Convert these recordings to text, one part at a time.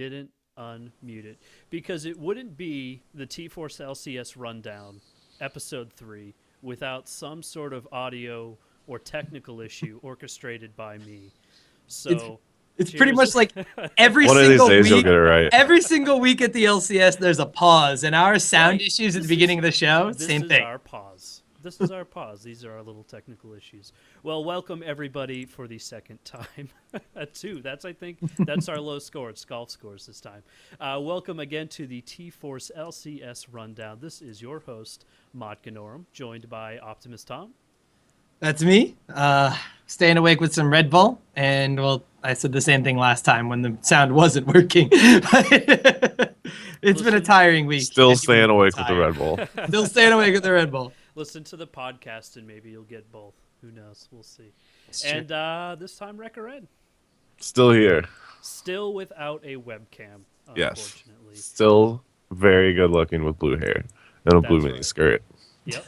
didn't unmute it because it wouldn't be the TForce LCS rundown, episode 3, without some sort of audio or technical issue orchestrated by me. So it's pretty much like every One of single these days week. you'll get it right. Every single week at the LCS, there's a pause, and our sound issues at the beginning of the show, same thing. This is our pause. These are our little technical issues. Well, welcome everybody for the second time. I think that's our low score. It's golf scores this time. Welcome again to the TForce LCS rundown. This is your host, Mott Ganorum, joined by Optimus Tom. That's me. Staying awake with some Red Bull, and well, I said the same thing last time when the sound wasn't working. It's been a tiring week. Still staying awake with the Red Bull. Still staying awake with the Red Bull. Listen to the podcast and maybe you'll get both. Who knows? We'll see. It's and this time, Wrecker Ed. Still here. Still without a webcam, Yes. unfortunately. Still very good looking with blue hair and a blue That's mini skirt. Yep.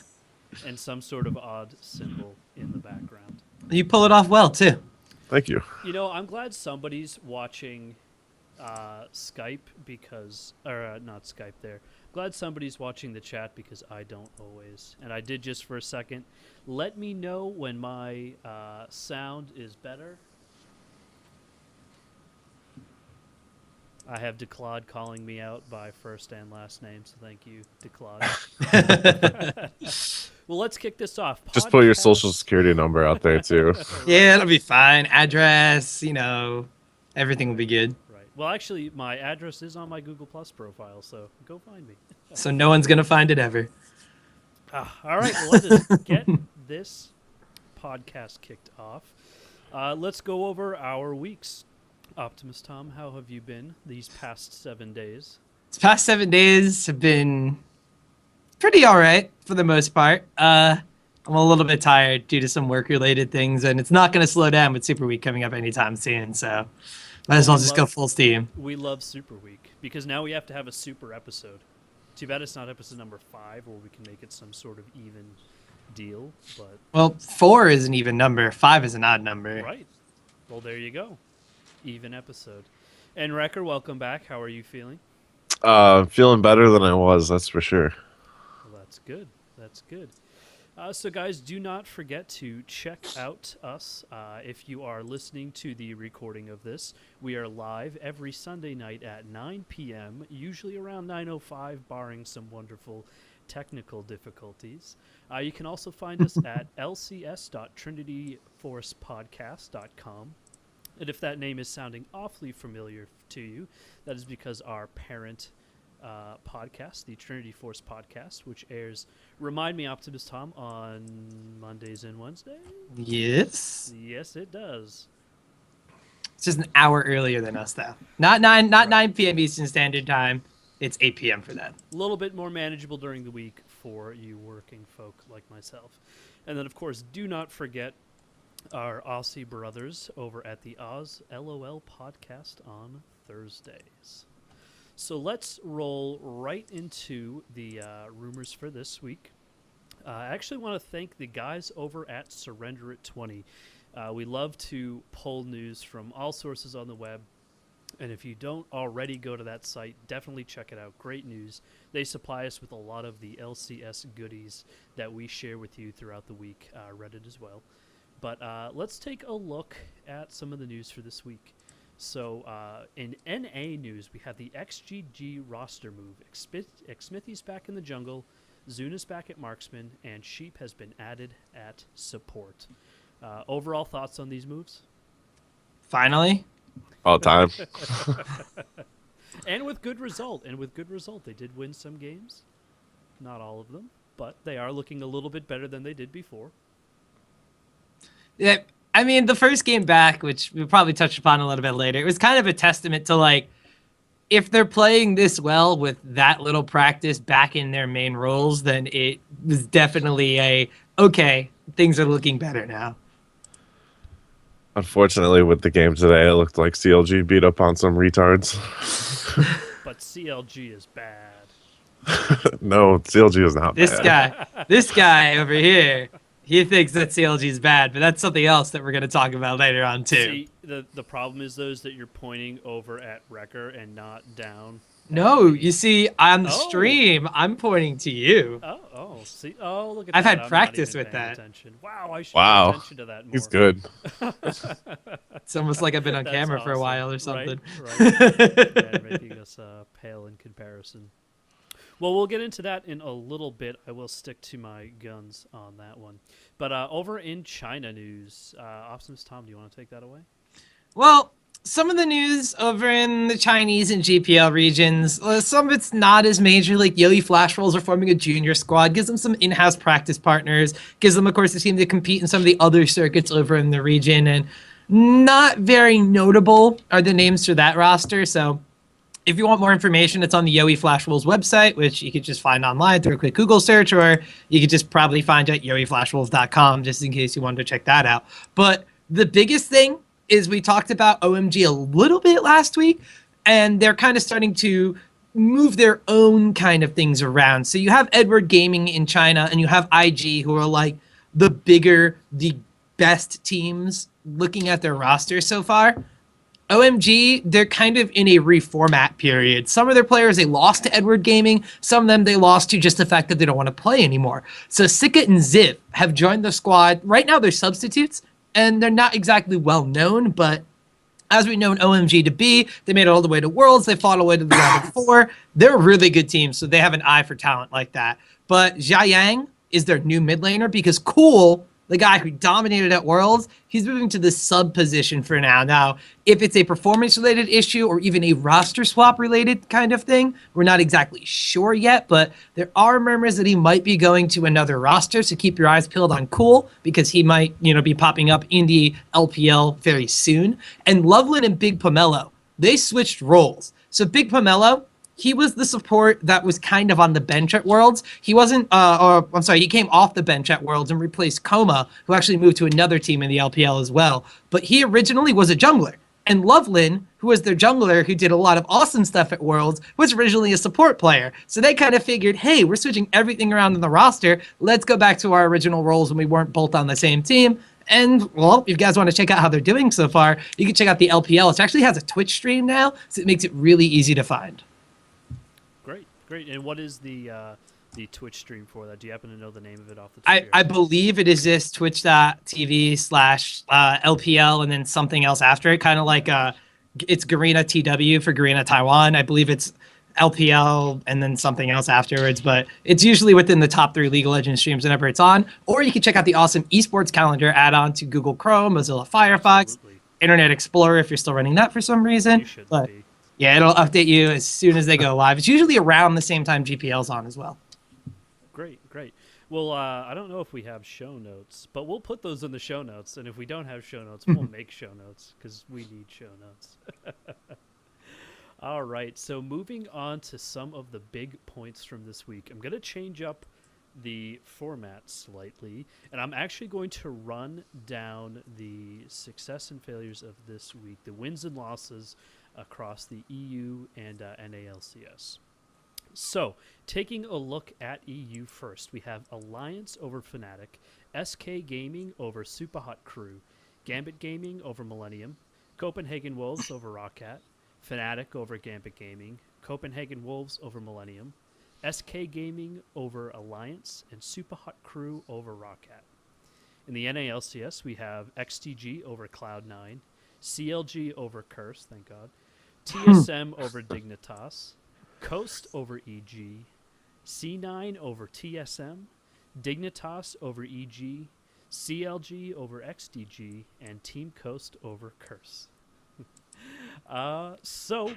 And some sort of odd symbol in the background. You pull it off well, too. Thank you. You know, I'm glad somebody's watching Skype because, or not Skype there. Glad somebody's watching the chat because I don't always. And I did just for a second. Let me know when my sound is better. I have DeClaude calling me out by first and last name, so thank you, DeClaude. Well, let's kick this off. Just put your social security number out there, too. Yeah, it'll be fine. Address, everything will be good. Right. Well, actually, my address is on my Google Plus profile, so go find me. So no one's going to find it ever. All right, well, let's get this podcast kicked off. Let's go over our weeks. Optimus Tom, how have you been these past 7 days? These past 7 days have been pretty all right for the most part. I'm a little bit tired due to some work-related things, and it's not going to slow down with Super Week coming up anytime soon, so might as well just go full steam. We love Super Week, because now we have to have a super episode. Too bad it's not episode number 5, or we can make it some sort of even deal, but... Well, 4 is an even number, 5 is an odd number. Right. Well, there you go. Even episode. And Wrecker, welcome back. How are you feeling? Feeling better than I was, that's for sure. Well, that's good. That's good. So, guys, do not forget to check out us. If you are listening to the recording of this, we are live every Sunday night at 9 p.m., usually around 9:05, barring some wonderful technical difficulties. You can also find us at lcs.trinityforcepodcast.com. And if that name is sounding awfully familiar to you, that is because our parent podcast, the Trinity Force podcast, which airs, remind me, Optimus Tom, on Mondays and Wednesdays? Yes. Yes, it does. It's just an hour earlier than us, though. Not 9 p.m. Eastern Standard Time. It's 8 p.m. for them. A little bit more manageable during the week for you working folk like myself. And then, of course, do not forget our Aussie brothers over at the Oz LOL podcast on Thursdays. So let's roll right into the rumors for this week. I actually want to thank the guys over at Surrender It 20. We love to pull news from all sources on the web. And if you don't already go to that site, definitely check it out. Great news. They supply us with a lot of the LCS goodies that we share with you throughout the week, Reddit as well. But let's take a look at some of the news for this week. So in NA news, we have the XGG roster move. Xmithy's back in the jungle, Zuna's back at marksman, and Sheep has been added at support. Overall thoughts on these moves? Finally? All time. And with good result. They did win some games. Not all of them, but they are looking a little bit better than they did before. Yeah, I mean, the first game back, which we'll probably touch upon a little bit later, it was kind of a testament to, like, if they're playing this well with that little practice back in their main roles, then it was definitely okay, things are looking better now. Unfortunately, with the game today, it looked like CLG beat up on some retards. But CLG is bad. No, CLG is not bad. This guy over here, He thinks that CLG is bad, but that's something else that we're going to talk about later on too. See, the problem is those that you're pointing over at Wrecker and not down. No, me. you see, on the Oh. stream, I'm pointing to you. See, look at I've that. had I'm practice not even with paying that. attention. Wow, I should pay Wow. attention to that more. He's good. It's almost like I've been on That's camera for a awesome. while or something. Right. Yeah, making us pale in comparison. Well, we'll get into that in a little bit. I will stick to my guns on that one. But over in China news, Optimus Tom, do you want to take that away? Well, some of the news over in the Chinese and GPL regions, some of it's not as major. Like Yowie Flash Rolls are forming a junior squad, gives them some in-house practice partners, gives them, of course, a team to compete in some of the other circuits over in the region. And not very notable are the names for that roster. So if you want more information, it's on the Yowie Flash Wolves website, which you could just find online through a quick Google search, or you could just probably find it at yowieflashwolves.com, just in case you wanted to check that out. But the biggest thing is we talked about OMG a little bit last week, and they're kind of starting to move their own kind of things around. So you have Edward Gaming in China, and you have IG, who are like the bigger, the best teams looking at their roster so far. OMG, they're kind of in a reformat period. Some of their players they lost to Edward Gaming. Some of them they lost to just the fact that they don't want to play anymore. So Sika and Ziv have joined the squad. Right now they're substitutes, and they're not exactly well known, but as we know in OMG to be, they made it all the way to Worlds. They fought all the way to the round of 4. They're a really good team, so they have an eye for talent like that. But Jia Yang is their new mid laner because Cool, the guy who dominated at Worlds, he's moving to the sub position for now. Now, if it's a performance-related issue or even a roster swap-related kind of thing, we're not exactly sure yet, but there are murmurs that he might be going to another roster, so keep your eyes peeled on Cool, because he might, be popping up in the LPL very soon. And Loveland and Big Pomelo, they switched roles. So Big Pomelo, he was the support that was kind of on the bench at Worlds. He wasn't, he came off the bench at Worlds and replaced Koma, who actually moved to another team in the LPL as well. But he originally was a jungler. And Loveland, who was their jungler, who did a lot of awesome stuff at Worlds, was originally a support player. So they kind of figured, hey, we're switching everything around in the roster. Let's go back to our original roles when we weren't both on the same team. And, well, if you guys want to check out how they're doing so far, you can check out the LPL. It actually has a Twitch stream now, so it makes it really easy to find. Great. And what is the Twitch stream for that? Do you happen to know the name of it off the top? I believe it is just twitch.tv/LPL and then something else after it, kind of like it's Garena TW for Garena Taiwan. I believe it's LPL and then something else afterwards, but it's usually within the top 3 League of Legends streams whenever it's on. Or you can check out the awesome eSports calendar add-on to Google Chrome, Mozilla Firefox, Internet Explorer if you're still running that for some reason. You should but be. Yeah, it'll update you as soon as they go live. It's usually around the same time GPL's on as well. Great. Well, I don't know if we have show notes, but we'll put those in the show notes. And if we don't have show notes, we'll make show notes because we need show notes. All right. So moving on to some of the big points from this week, I'm going to change up the format slightly, and I'm actually going to run down the success and failures of this week, the wins and losses across the EU and NALCS. So, taking a look at EU first, we have Alliance over Fnatic, SK Gaming over Superhot Crew, Gambit Gaming over Millennium, Copenhagen Wolves over Roccat, Fnatic over Gambit Gaming, Copenhagen Wolves over Millennium, SK Gaming over Alliance, and Superhot Crew over Roccat. In the NALCS, we have XTG over Cloud9, CLG over Curse, thank God, TSM over Dignitas, Coast over EG, C9 over TSM, Dignitas over EG, CLG over XDG, and Team Coast over Curse. So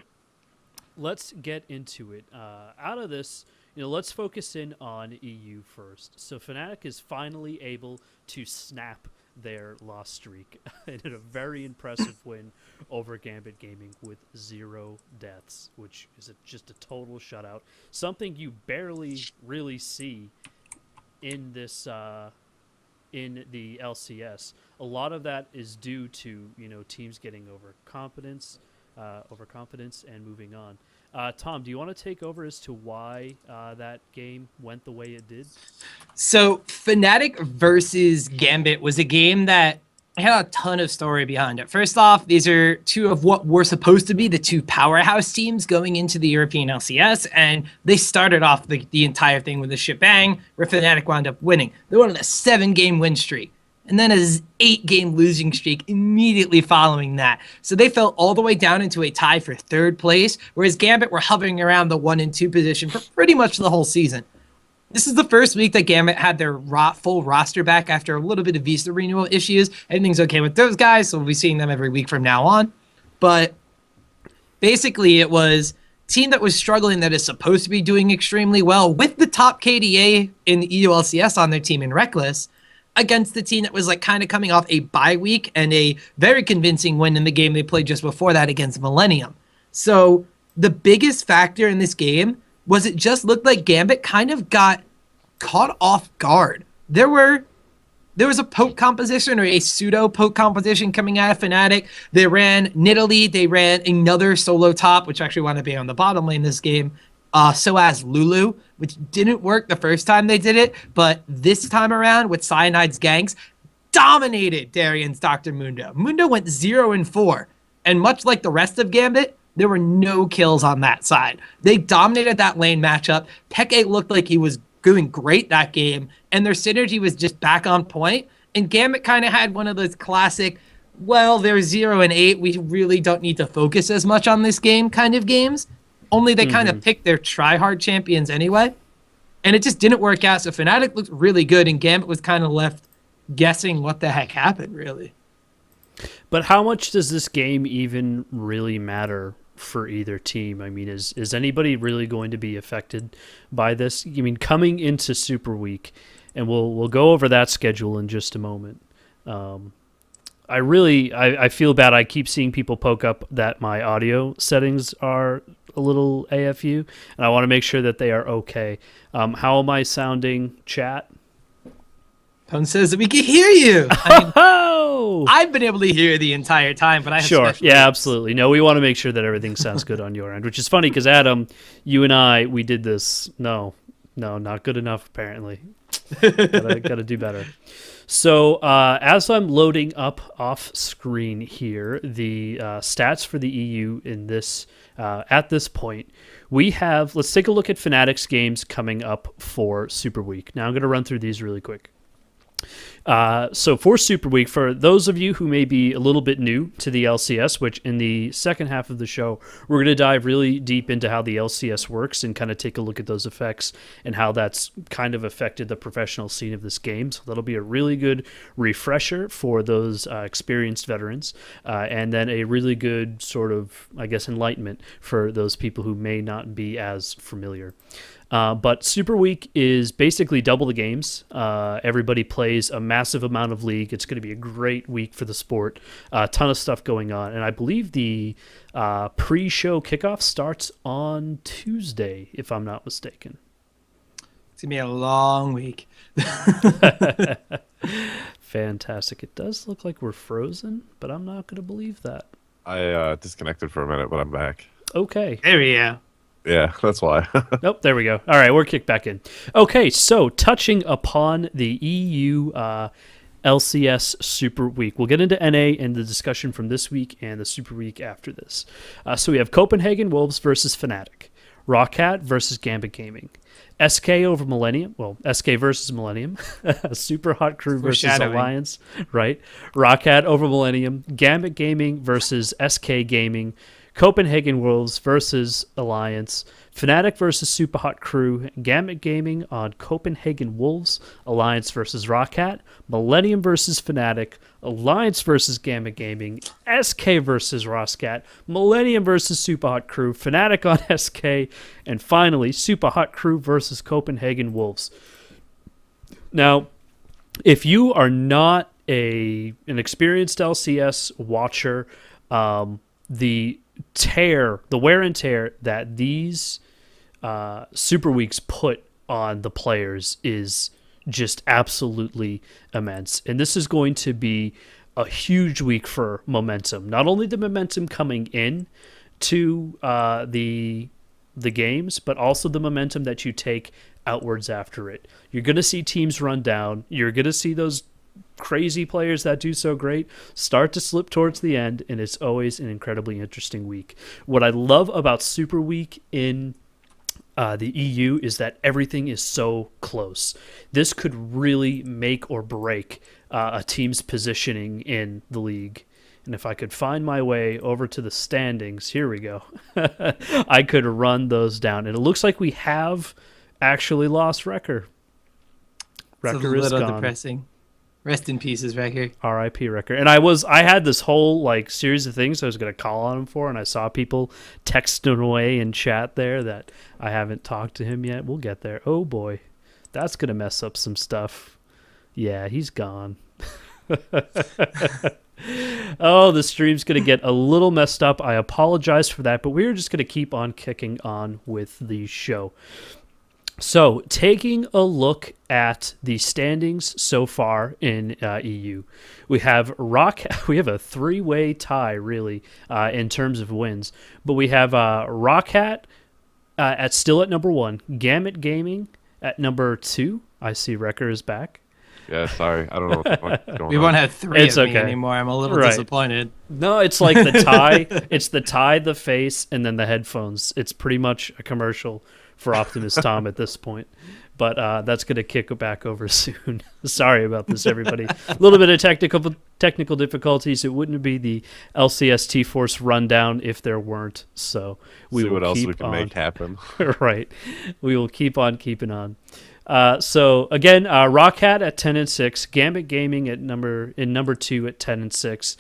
let's get into it. Out of this, let's focus in on EU first. So Fnatic is finally able to snap their loss streak and did a very impressive win over Gambit Gaming with 0 deaths, which is just a total shutout. Something you barely really see in this in the LCS. A lot of that is due to teams getting overconfidence and moving on. Tom, do you want to take over as to why that game went the way it did? So Fnatic versus Gambit was a game that had a ton of story behind it. First off, these are two of what were supposed to be the two powerhouse teams going into the European LCS, and they started off the entire thing with a shebang where Fnatic wound up winning. They won on a 7-game win streak, and then a 8-game losing streak immediately following that. So they fell all the way down into a tie for 3rd place, whereas Gambit were hovering around the 1 and 2 position for pretty much the whole season. This is the first week that Gambit had their full roster back after a little bit of visa renewal issues. Everything's okay with those guys, so we'll be seeing them every week from now on. But basically, it was a team that was struggling that is supposed to be doing extremely well with the top KDA in the EULCS on their team in Reckless against the team that was like kind of coming off a bye week and a very convincing win in the game they played just before that against Millennium. So the biggest factor in this game was it just looked like Gambit kind of got caught off guard. There was a poke composition or a pseudo poke composition coming out of Fnatic. They ran Nidalee, they ran another solo top, which actually wound up being on the bottom lane this game, so as Lulu, which didn't work the first time they did it, but this time around with Cyanide's ganks, dominated Darian's Dr. Mundo. Mundo went 0-4, and much like the rest of Gambit, there were no kills on that side. They dominated that lane matchup. Peke looked like he was doing great that game, and their synergy was just back on point. And Gambit kind of had one of those classic, well, they're 0-8. We really don't need to focus as much on this game kind of games. Only they kind of picked their try-hard champions anyway. And it just didn't work out. So Fnatic looked really good, and Gambit was kind of left guessing what the heck happened, really. But how much does this game even really matter for either team? I mean, is anybody really going to be affected by this? I mean, coming into Super Week, and we'll go over that schedule in just a moment. I feel bad. I keep seeing people poke up that my audio settings are a little AFU, and I want to make sure that they are okay. How am I sounding, chat? Tone says that we can hear you. I've been able to hear the entire time, but I have sure. Yeah, absolutely. No, we want to make sure that everything sounds good on your end, which is funny because Adam, you and I, we did this. No, not good enough. Apparently, gotta do better. So as I'm loading up off screen here, the stats for the EU in this at this point, we have. Let's take a look at Fnatic's games coming up for Super Week. Now I'm going to run through these really quick. So for Super Week, for those of you who may be a little bit new to the LCS, which in the second half of the show, we're going to dive really deep into how the LCS works and kind of take a look at those effects and how that's kind of affected the professional scene of this game. So that'll be a really good refresher for those experienced veterans, and then a really good sort of, I guess, enlightenment for those people who may not be as familiar. But Super Week is basically double the games. Everybody plays a massive amount of League. It's going to be a great week for the sport. A ton of stuff going on. And I believe the pre-show kickoff starts on Tuesday, if I'm not mistaken. It's going to be a long week. Fantastic. It does look like we're frozen, but I'm not going to believe that. I disconnected for a minute, but I'm back. Okay. There we go. Yeah, that's why. Nope, there we go. All right, we're kicked back in. Okay, so touching upon the EU LCS Super Week. We'll get into NA and the discussion from this week and the Super Week after this. So we have Copenhagen Wolves versus Fnatic. Rockhat versus Gambit Gaming. SK over Millennium. Well, SK versus Millennium. Super Hot Crew versus Alliance. Right. Rockhat over Millennium. Gambit Gaming versus SK Gaming. Copenhagen Wolves versus Alliance, Fnatic versus Super Hot Crew, Gambit Gaming on Copenhagen Wolves, Alliance versus Rockhat, Millennium versus Fnatic, Alliance versus Gambit Gaming, SK versus Rockhat, Millennium versus Super Hot Crew, Fnatic on SK, and finally Super Hot Crew versus Copenhagen Wolves. Now, if you are not an experienced LCS watcher, the wear and tear that these Super Weeks put on the players is just absolutely immense. And this is going to be a huge week for momentum. Not only the momentum coming in to the the games, but also the momentum that you take outwards after it. You're going to see teams run down. You're going to see those crazy players that do so great start to slip towards the end, and it's always an incredibly interesting week. What I love about Super Week in the EU is that everything is so close. This could really make or break a team's positioning in the league. And if I could find my way over to the standings, here we go, I could run those down. And it looks like we have actually lost Wrecker. It's a little depressing. Rest in pieces, Wrecker. R.I.P. Wrecker. And I had this whole like series of things I was going to call on him for, and I saw people texting away in chat there that I haven't talked to him yet. We'll get there. Oh boy, that's going to mess up some stuff. Yeah, he's gone. Oh, the stream's going to get a little messed up. I apologize for that, but we're just going to keep on kicking on with the show. So, taking a look at the standings so far in EU, we have we have a three-way tie, really, in terms of wins. But we have Rockhat still at number 1, Gamut Gaming at number 2. I see Wrecker is back. Yeah, sorry. I don't know what the fuck is going on. We won't have 3 It's of me okay. anymore. I'm a little Right. disappointed. No, it's like the tie. It's the tie, the face, and then the headphones. It's pretty much a commercial for Optimus Tom at this point. But that's going to kick it back over soon. Sorry about this, everybody. A little bit of technical difficulties. It wouldn't be the LCS TForce rundown if there weren't. So we See will what else keep we can on. make happen. Right. We will keep on keeping on. So again, Rockhat at 10-6, Gambit Gaming at number 2 at 10-6.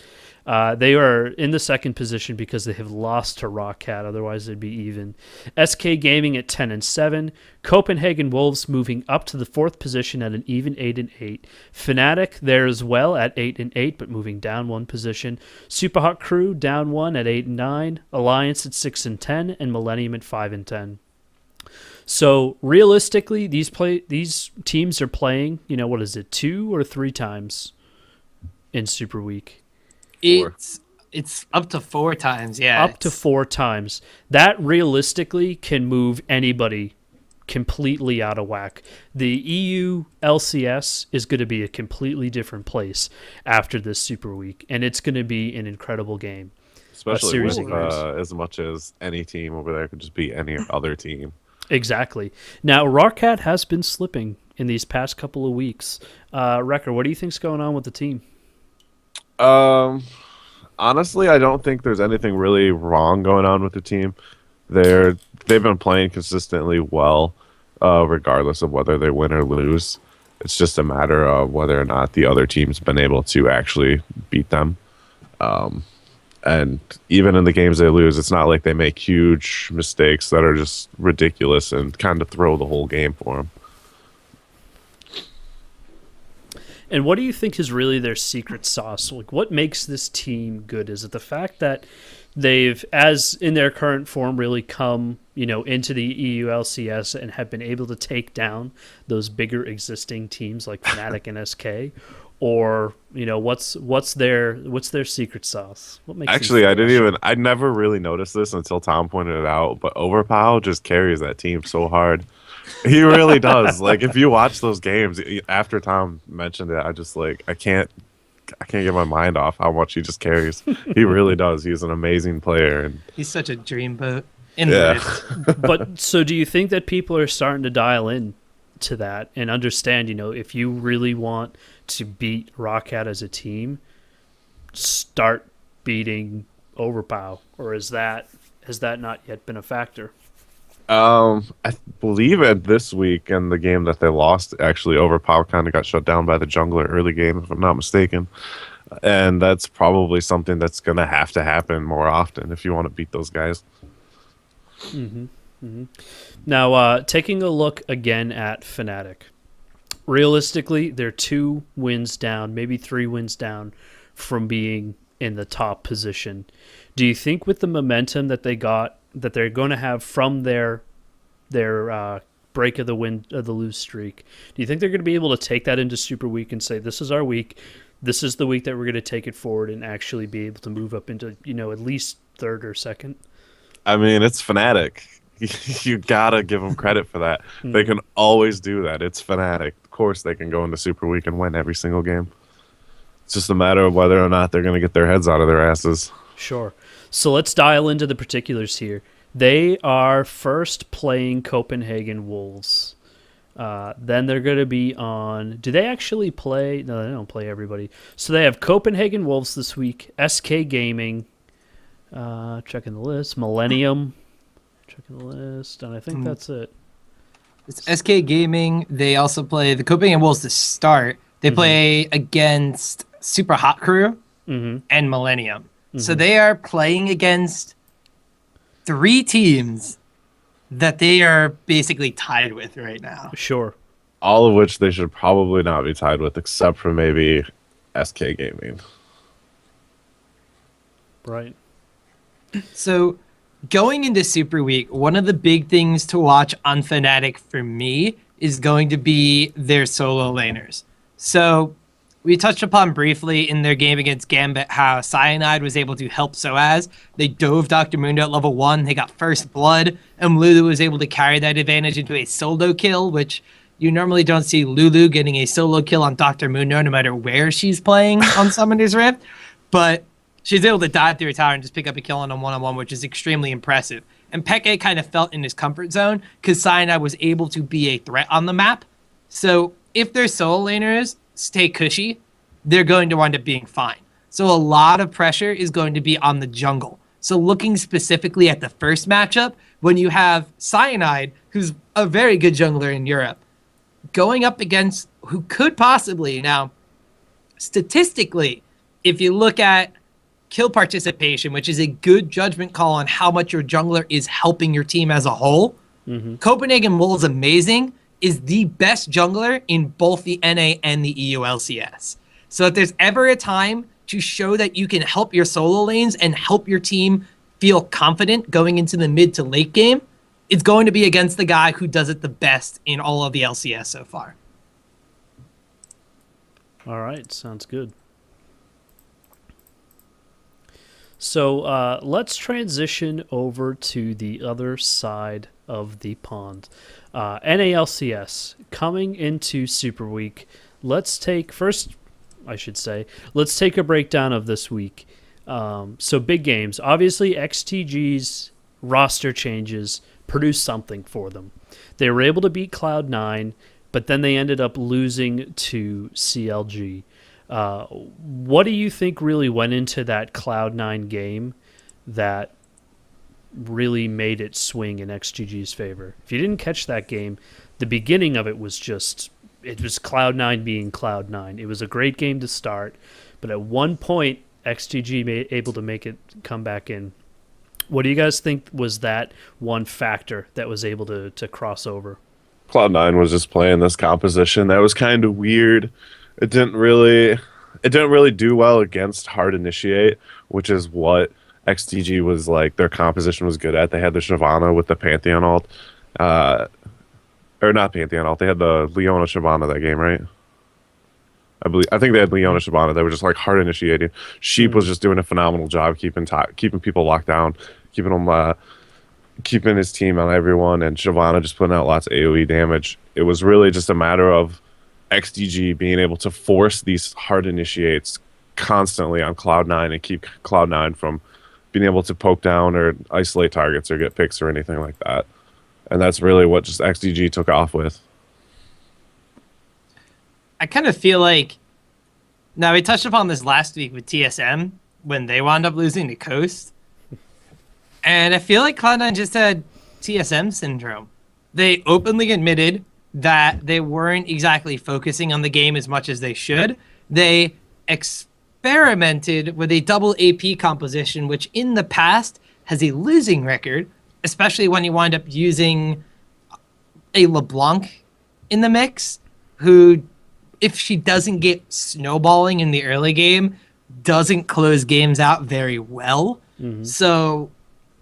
They are in the second position because they have lost to Rockhat. Otherwise, they'd be even. SK Gaming at 10-7. Copenhagen Wolves moving up to the 4th position at an even 8-8. Fnatic there as well at 8-8, but moving down 1 position. Superhot Crew down 1 at 8-9. Alliance at 6-10, and Millennium at 5-10. So realistically, these teams are playing, what is it, 2 or 3 times in Super Week? 4. It's up to 4 times, yeah. Up to 4 times. That realistically can move anybody completely out of whack. The EU LCS is going to be a completely different place after this Super Week, and it's going to be an incredible game. Especially with of games. as much as any team over there could just be any other team. Exactly. Now, Rockhat has been slipping in these past couple of weeks. Wrecker, what do you think's going on with the team? Honestly, I don't think there's anything really wrong going on with the team. They've been playing consistently well, regardless of whether they win or lose. It's just a matter of whether or not the other team's been able to actually beat them. And even in the games they lose, it's not like they make huge mistakes that are just ridiculous and kind of throw the whole game for them. And what do you think is really their secret sauce? Like, what makes this team good? Is it the fact that they've, as in their current form, really come, into the EU LCS and have been able to take down those bigger existing teams like Fnatic and SK? Or, what's their secret sauce? What makes Actually, I never really noticed this until Tom pointed it out, but Overpow just carries that team so hard. He really does. Like, if you watch those games, after Tom mentioned it, I can't get my mind off how much he just carries. He really does. He's an amazing player. And he's such a dreamboat. yeah. But so do you think that people are starting to dial in to that and understand, if you really want to beat Rockhat as a team, start beating Overpow? Or has that not yet been a factor? I believe this week in the game that they lost, actually Overpower kind of got shut down by the jungler early game, if I'm not mistaken. And that's probably something that's going to happen more often if you want to beat those guys. Mm-hmm. Mm-hmm. Now, taking a look again at Fnatic. Realistically, they're 2 wins down, maybe 3 wins down from being in the top position. Do you think with the momentum that they got, that they're going to have from their break of the lose streak, do you think they're going to be able to take that into Super Week and say, this is our week, this is the week that we're going to take it forward and actually be able to move up into, at least 3rd or 2nd? I mean, it's Fnatic. You gotta give them credit for that. They can always do that. It's Fnatic. Of course, they can go into Super Week and win every single game. It's just a matter of whether or not they're going to get their heads out of their asses. Sure. So let's dial into the particulars here. They are first playing Copenhagen Wolves. Then they're going to be on... Do they actually play? No, they don't play everybody. So they have Copenhagen Wolves this week, SK Gaming, checking the list, Millennium, checking the list, and I think that's it. It's SK Gaming. They also play the Copenhagen Wolves to start. They play against Super Hot Crew and Millennium. So they are playing against 3 teams that they are basically tied with right now. Sure. All of which they should probably not be tied with, except for maybe SK Gaming. Right. So going into Super Week, one of the big things to watch on Fnatic for me is going to be their solo laners. So we touched upon briefly in their game against Gambit how Cyanide was able to help Soaz. They dove Dr. Mundo at level 1. They got first blood, and Lulu was able to carry that advantage into a solo kill, which you normally don't see Lulu getting a solo kill on Dr. Mundo no matter where she's playing on Summoner's Rift. But she's able to dive through a tower and just pick up a kill on a one-on-one, which is extremely impressive. And Peke kind of felt in his comfort zone because Cyanide was able to be a threat on the map. So if their solo laners stay cushy, they're going to wind up being fine. So a lot of pressure is going to be on the jungle. So looking specifically at the first matchup, when you have Cyanide, who's a very good jungler in Europe, going up against who could possibly, now, statistically, if you look at kill participation, which is a good judgment call on how much your jungler is helping your team as a whole, Copenhagen Wolves Amazing is the best jungler in both the NA and the EU LCS. So if there's ever a time to show that you can help your solo lanes and help your team feel confident going into the mid to late game, it's going to be against the guy who does it the best in all of the LCS so far. All right, sounds good. So let's transition over to the other side of the pond. NALCS, coming into Super Week. Let's take a breakdown of this week. So big games. Obviously, XTG's roster changes produced something for them. They were able to beat Cloud9, but then they ended up losing to CLG. What do you think really went into that Cloud9 game that really made it swing in XGG's favor? If you didn't catch that game, the beginning of it was Cloud9 being Cloud9. It was a great game to start, but at one point, XGG able to make it come back in. What do you guys think was that one factor that was able to cross over? Cloud9 was just playing this composition that was kind of weird. It didn't really do well against hard initiate, which is what XTG was like. Their composition was good at. They had the Shyvana with the Pantheon ult. Or not Pantheon ult. They had the Leona Shyvana that game, right? I think they had Leona Shyvana. They were just like hard initiating. Sheep was just doing a phenomenal job keeping people locked down, keeping his team on everyone, and Shyvana just putting out lots of AoE damage. It was really just a matter of XDG being able to force these hard initiates constantly on Cloud9 and keep Cloud9 from being able to poke down or isolate targets or get picks or anything like that. And that's really what just XDG took off with. I kind of feel like, now we touched upon this last week with TSM when they wound up losing to Coast. And I feel like Cloud9 just had TSM syndrome. They openly admitted that they weren't exactly focusing on the game as much as they should. They experimented with a double AP composition, which in the past has a losing record, especially when you wind up using a LeBlanc in the mix, who, if she doesn't get snowballing in the early game, doesn't close games out very well. So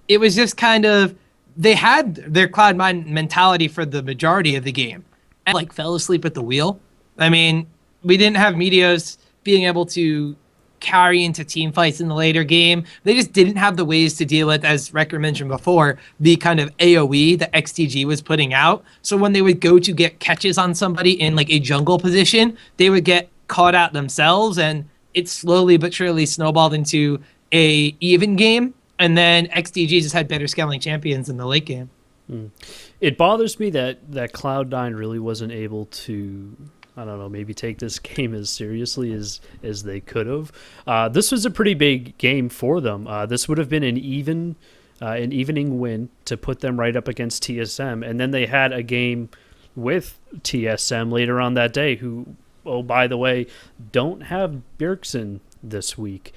it was just kind of, they had their Cloud9 mentality for the majority of the game and like fell asleep at the wheel. I mean, we didn't have Meteos being able to carry into team fights in the later game. They just didn't have the ways to deal with, as Wrecker mentioned before, the kind of AoE that XTG was putting out. So when they would go to get catches on somebody in like a jungle position, they would get caught out themselves, and it slowly but surely snowballed into a even game. And then XTG just had better scaling champions in the late game. It bothers me that Cloud9 really wasn't able to, I don't know, maybe take this game as seriously as they could have. This was a pretty big game for them. This would have been an evening win to put them right up against TSM, and then they had a game with TSM later on that day, who, oh, by the way, don't have Bjergsen this week,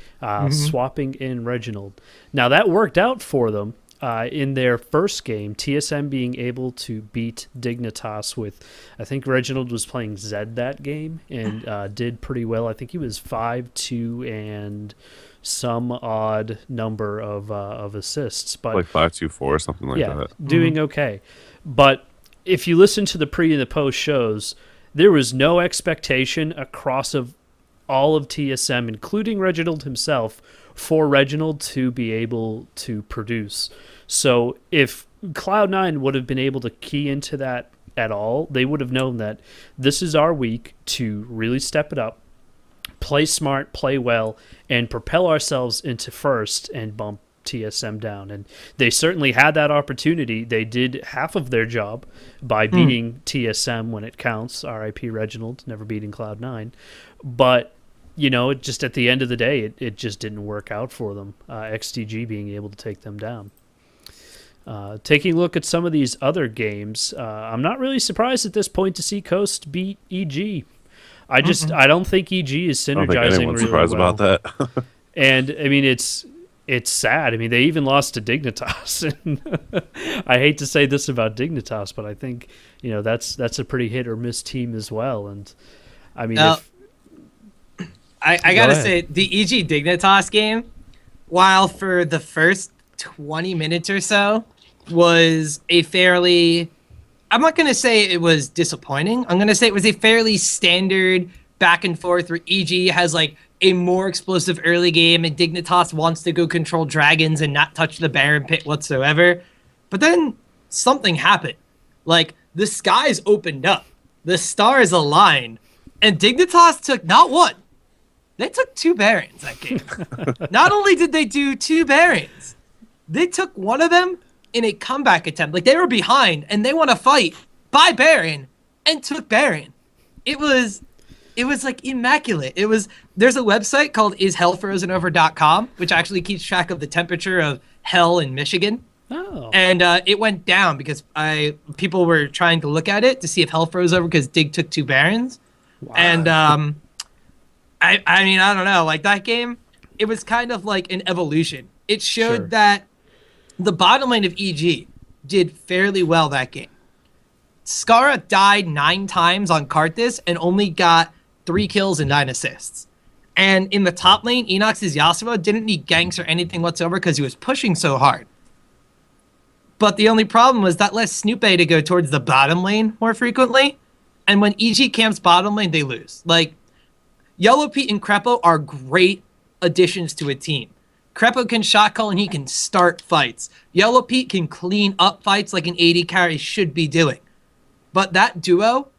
swapping in Reginald. Now that worked out for them. In their first game, TSM being able to beat Dignitas with, I think Reginald was playing Zed that game and did pretty well. I think he was 5-2 and some odd number of assists, but like 5-2-4 or something like that. Doing okay. But if you listen to the pre and the post shows, there was no expectation across of all of TSM, including Reginald himself, for Reginald to be able to produce. So if Cloud9 would have been able to key into that at all, they would have known that this is our week to really step it up, play smart, play well, and propel ourselves into first and bump TSM down. And they certainly had that opportunity. They did half of their job by beating TSM when it counts. RIP Reginald, never beating Cloud9. But you know, just at the end of the day, it just didn't work out for them, XTG being able to take them down. Taking a look at some of these other games, I'm not really surprised at this point to see Coast beat EG. I don't think EG is synergizing I don't think anyone's really surprised well. about that. And, I mean, it's sad. I mean, they even lost to Dignitas. And I hate to say this about Dignitas, but I think, you know, that's a pretty hit or miss team as well. And, I mean, I gotta say, the EG Dignitas game, while for the first 20 minutes or so was a fairly, I'm not gonna say it was disappointing. I'm gonna say it was a fairly standard back and forth where EG has like a more explosive early game and Dignitas wants to go control dragons and not touch the Baron pit whatsoever. But then something happened. Like the skies opened up, the stars aligned, and Dignitas took not one, they took 2 Barons that game. Not only did they do 2 Barons, they took one of them in a comeback attempt. Like they were behind and they want to fight by Baron and took Baron. It was like immaculate. There's a website called ishellfrozenover.com, which actually keeps track of the temperature of hell in Michigan. Oh. And it went down because people were trying to look at it to see if hell froze over because Dig took 2 Barons. Wow. And I mean, I don't know. Like that game, it was kind of like an evolution. It showed that the bottom lane of EG did fairly well that game. Skara died 9 times on Karthus and only got 3 kills and 9 assists. And in the top lane, Enox's Yasuo didn't need ganks or anything whatsoever because he was pushing so hard. But the only problem was that led Snoopy to go towards the bottom lane more frequently. And when EG camps bottom lane, they lose. Like, Yellow Pete and Crepo are great additions to a team. Crepo can shot call and he can start fights. Yellow Pete can clean up fights like an AD carry should be doing. But that duo,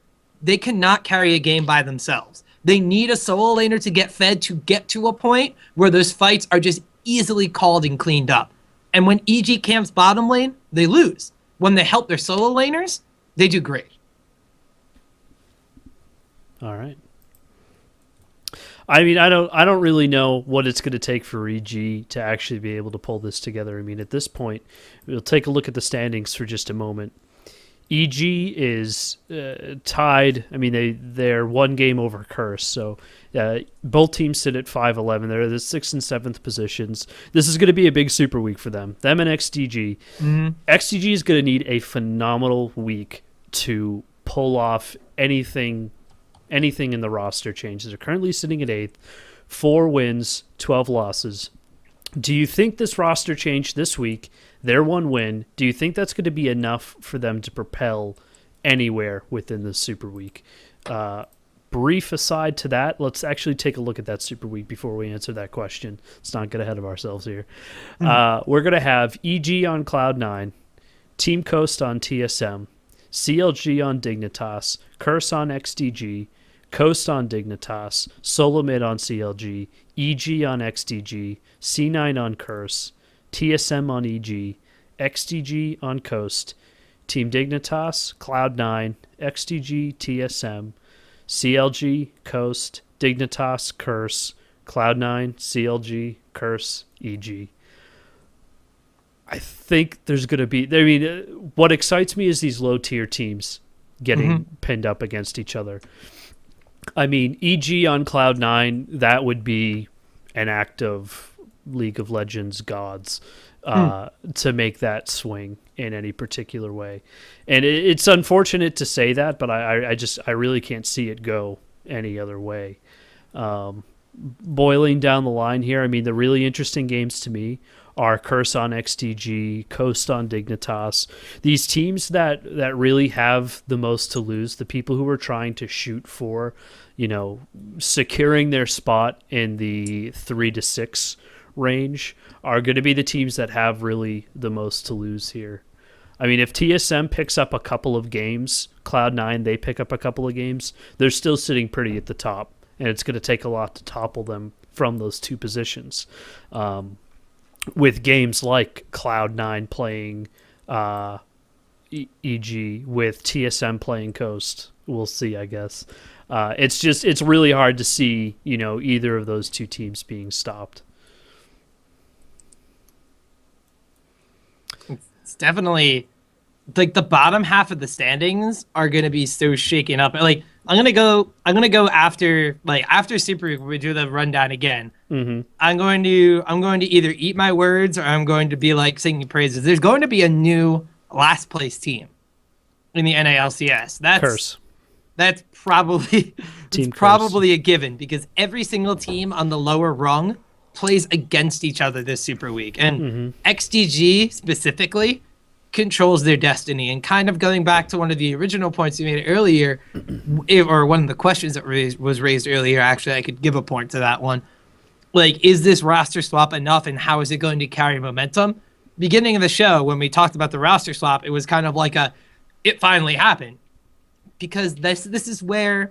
they cannot carry a game by themselves. They need a solo laner to get fed to get to a point where those fights are just easily called and cleaned up. And when EG camps bottom lane, they lose. When they help their solo laners, they do great. All right. I mean, I don't really know what it's going to take for EG to actually be able to pull this together. I mean, at this point, we'll take a look at the standings for just a moment. EG is tied. I mean, they're 1 game over Curse, so both teams sit at 5-11. They're the 6th and 7th positions. This is going to be a big super week for them. Them and XDG. Mm-hmm. XDG is going to need a phenomenal week to pull off anything in the roster changes. They're currently sitting at 8th, 4 wins, 12 losses. Do you think this roster change this week, their 1 win, do you think that's going to be enough for them to propel anywhere within the super week? brief aside to that, let's actually take a look at that Super Week before we answer that question. Let's not get ahead of ourselves here. We're going to have EG on Cloud9, Team Coast on TSM, CLG on Dignitas, Curse on XDG, Coast on Dignitas, Solomid on CLG, EG on XDG, C9 on Curse, TSM on EG, XDG on Coast, Team Dignitas, Cloud9, XDG, TSM, CLG, Coast, Dignitas, Curse, Cloud9, CLG, Curse, EG. I think there's going to be... I mean, what excites me is these low-tier teams getting pinned up against each other. I mean, EG on Cloud9, that would be an act of League of Legends gods to make that swing in any particular way. And it's unfortunate to say that, but I really can't see it go any other way. Boiling down the line here, I mean, the really interesting games to me are Curse on XDG, Coast on Dignitas. These teams that really have the most to lose, the people who are trying to shoot for, securing their spot in the 3 to 6 range, are going to be the teams that have really the most to lose here. I mean, if TSM picks up a couple of games, Cloud9, they pick up a couple of games, they're still sitting pretty at the top, and it's going to take a lot to topple them from those two positions. With games like Cloud9 playing EG, with TSM playing Coast, we'll see, I guess. It's really hard to see, either of those two teams being stopped. It's definitely like the bottom half of the standings are going to be so shaken up. Like I'm going to go after Super Week, we do the rundown again. I'm going to either eat my words or I'm going to be like singing praises. There's going to be a new last place team in the NALCS. That's probably probably a given, because every single team on the lower rung plays against each other this Super Week, and XDG specifically controls their destiny. And kind of going back to one of the original points you made earlier, or one of the questions that was raised earlier, actually, I could give a point to that one. Like, is this roster swap enough, and how is it going to carry momentum? Beginning of the show, when we talked about the roster swap, it was kind of like it finally happened, because this is where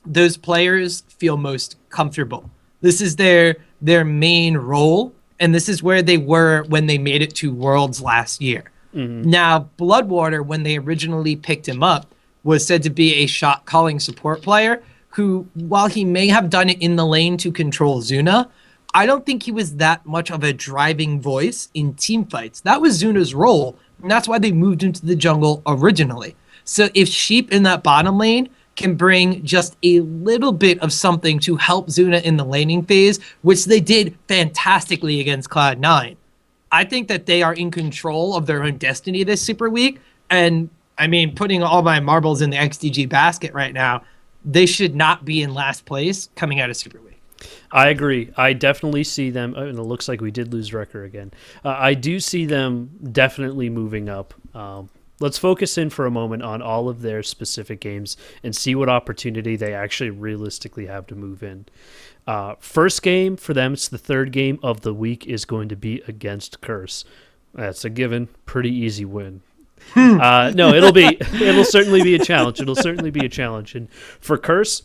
those players feel most comfortable. This is their main role, and this is where they were when they made it to Worlds last year. Now, Bloodwater, when they originally picked him up, was said to be a shot-calling support player who, while he may have done it in the lane to control Zuna, I don't think he was that much of a driving voice in team fights. That was Zuna's role, and that's why they moved into the jungle originally. So if Sheep in that bottom lane can bring just a little bit of something to help Zuna in the laning phase, which they did fantastically against Cloud9, I think that they are in control of their own destiny this Super Week. And I mean, putting all my marbles in the XDG basket right now, they should not be in last place coming out of Super Week. I agree. I definitely see them, and it looks like we did lose Wrecker again. I do see them definitely moving up. Let's focus in for a moment on all of their specific games and see what opportunity they actually realistically have to move in. First game for them, it's the third game of the week, is going to be against Curse. That's a given. Pretty easy win. No, it'll certainly be a challenge. It'll certainly be a challenge. And for Curse,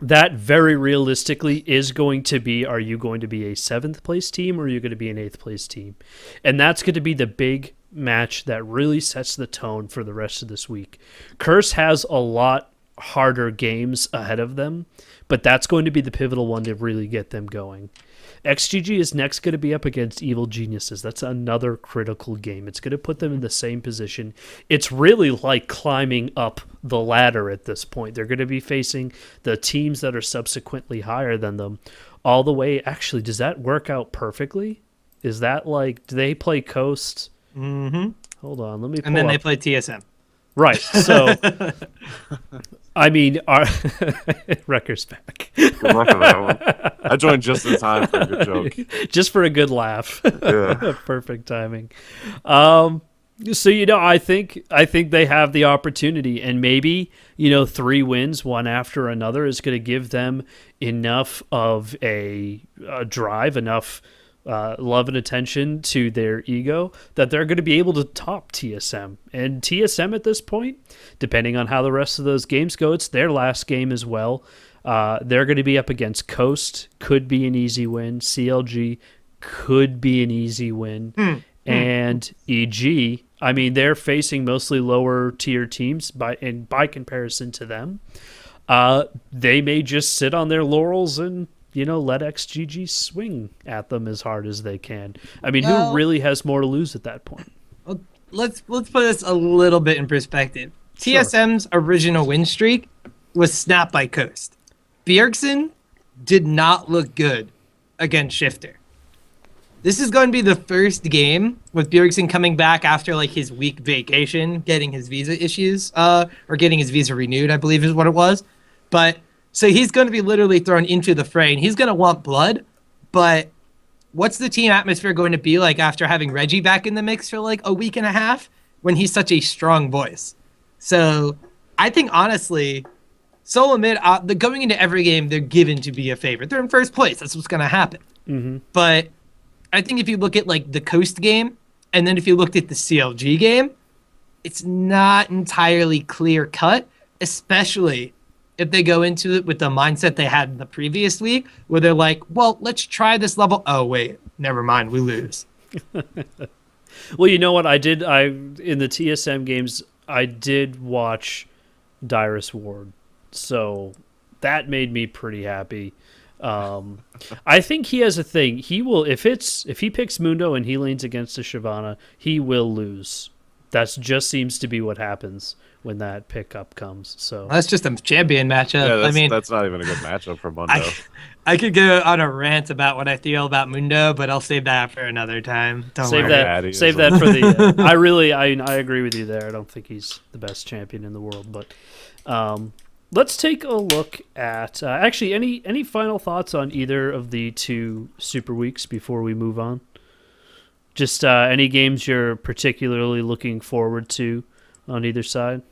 that very realistically is going to be, are you going to be a 7th place team or are you going to be an 8th place team? And that's going to be the big match that really sets the tone for the rest of this week. Curse has a lot harder games ahead of them, but that's going to be the pivotal one to really get them going. XGG is next going to be up against Evil Geniuses. That's another critical game. It's going to put them in the same position. It's really like climbing up the ladder at this point. They're going to be facing the teams that are subsequently higher than them all the way. Actually, does that work out perfectly? Is that like, do they play Coast? Hold on, let me pull And then up. they play TSM. Right, so, I mean, Wrecker's back. Good luck on that one. I joined just in time for a good joke. Just for a good laugh. Yeah. Perfect timing. So I think they have the opportunity, and maybe 3 wins, one after another, is going to give them enough of a drive, enough love and attention to their ego that they're going to be able to top TSM. And TSM at this point, depending on how the rest of those games go, it's their last game as well. They're going to be up against Coast, could be an easy win. CLG could be an easy win. And EG, I mean, they're facing mostly lower tier teams by comparison to them. They may just sit on their laurels and let XGG swing at them as hard as they can. I mean, who really has more to lose at that point? Well, let's put this a little bit in perspective. Sure. TSM's original win streak was snapped by Coast. Bjergsen did not look good against Shifter. This is going to be the first game with Bjergsen coming back after like his week vacation, getting his visa issues, or getting his visa renewed, I believe is what it was. But so he's going to be literally thrown into the fray, and he's going to want blood. But what's the team atmosphere going to be like after having Reggie back in the mix for like a week and a half when he's such a strong voice? So I think honestly, Solo Mid, going into every game, they're given to be a favorite. They're in first place. That's what's going to happen. Mm-hmm. But I think if you look at like the Coast game, and then if you looked at the CLG game, it's not entirely clear cut, especially if they go into it with the mindset they had in the previous week, where they're like, well, let's try this level. Oh, wait, never mind, we lose. Well, you know what? In the TSM games, I did watch Dyrus Ward, so that made me pretty happy. I think he has a thing. He will if he picks Mundo and he leans against a Shyvana, he will lose. That just seems to be what happens when that pickup comes. So that's just a champion matchup. Yeah, I mean, that's not even a good matchup for Mundo. I could go on a rant about what I feel about Mundo, but I'll save that for another time. Save that for the. I agree with you there. I don't think he's the best champion in the world, but let's take a look at actually any final thoughts on either of the 2 Super Weeks before we move on. Just any games you're particularly looking forward to on either side.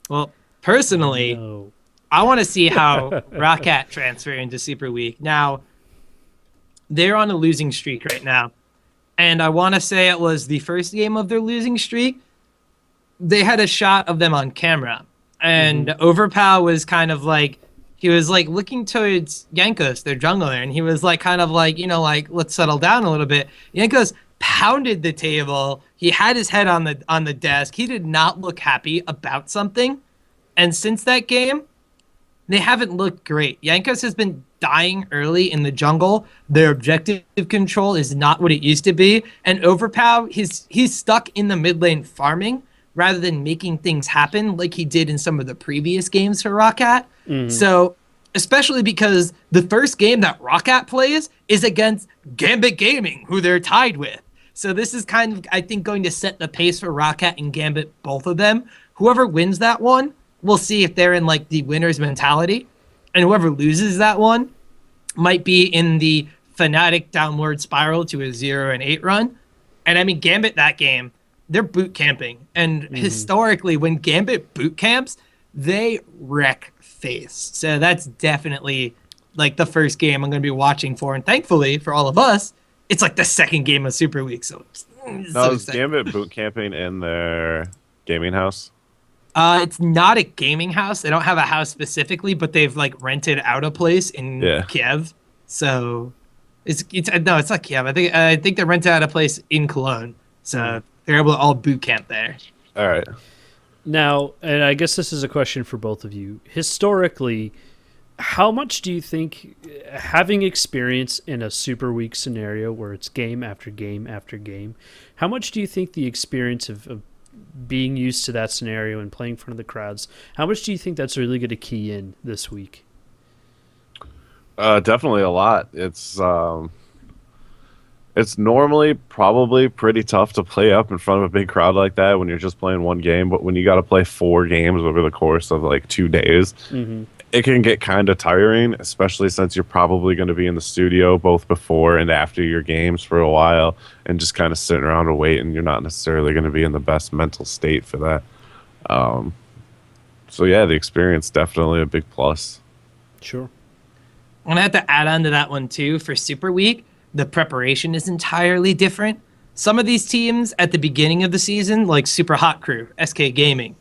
Well, personally, No. I want to see how Roccat transfer into Super Week. Now, they're on a losing streak right now. And I want to say it was the first game of their losing streak. They had a shot of them on camera. And Overpow was kind of like, he was like looking towards Yankos, their jungler. And he was like, kind of like, let's settle down a little bit. Yankos pounded the table. He had his head on the desk. He did not look happy about something. And since that game, they haven't looked great. Yankos has been dying early in the jungle. Their objective control is not what it used to be. And Overpow, he's stuck in the mid lane farming rather than making things happen like he did in some of the previous games for Roccat. So, especially because the first game that Roccat plays is against Gambit Gaming, who they're tied with. So this is kind of, I think, going to set the pace for Roccat and Gambit, both of them. Whoever wins that one, we'll see if they're in like the winner's mentality. And whoever loses that one might be in the Fnatic downward spiral to a 0-8 run. And I mean, Gambit that game, they're boot camping. And historically, when Gambit boot camps, they wreck face. So that's definitely like the first game I'm going to be watching for. And thankfully for all of us, it's like the second game of Super Week. So is Gambit boot camping in their gaming house? It's not a gaming house. They don't have a house specifically, but they've like rented out a place in Kiev. So it's not Kiev. I think they rented out a place in Cologne. So they're able to all boot camp there. All right. Now, and I guess this is a question for both of you. Historically, how much do you think, having experience in a Super Week scenario where it's game after game after game, how much do you think the experience of being used to that scenario and playing in front of the crowds, how much do you think that's really going to key in this week? Definitely a lot. It's normally probably pretty tough to play up in front of a big crowd like that when you're just playing one game, but when you got to play 4 games over the course of like 2 days, it can get kind of tiring, especially since you're probably going to be in the studio both before and after your games for a while and just kind of sitting around and waiting. You're not necessarily going to be in the best mental state for that. So yeah, the experience definitely a big plus. Sure. I'm gonna have to add on to that one too. For Super Week, the preparation is entirely different. Some of these teams at the beginning of the season, like Super Hot Crew, SK Gaming,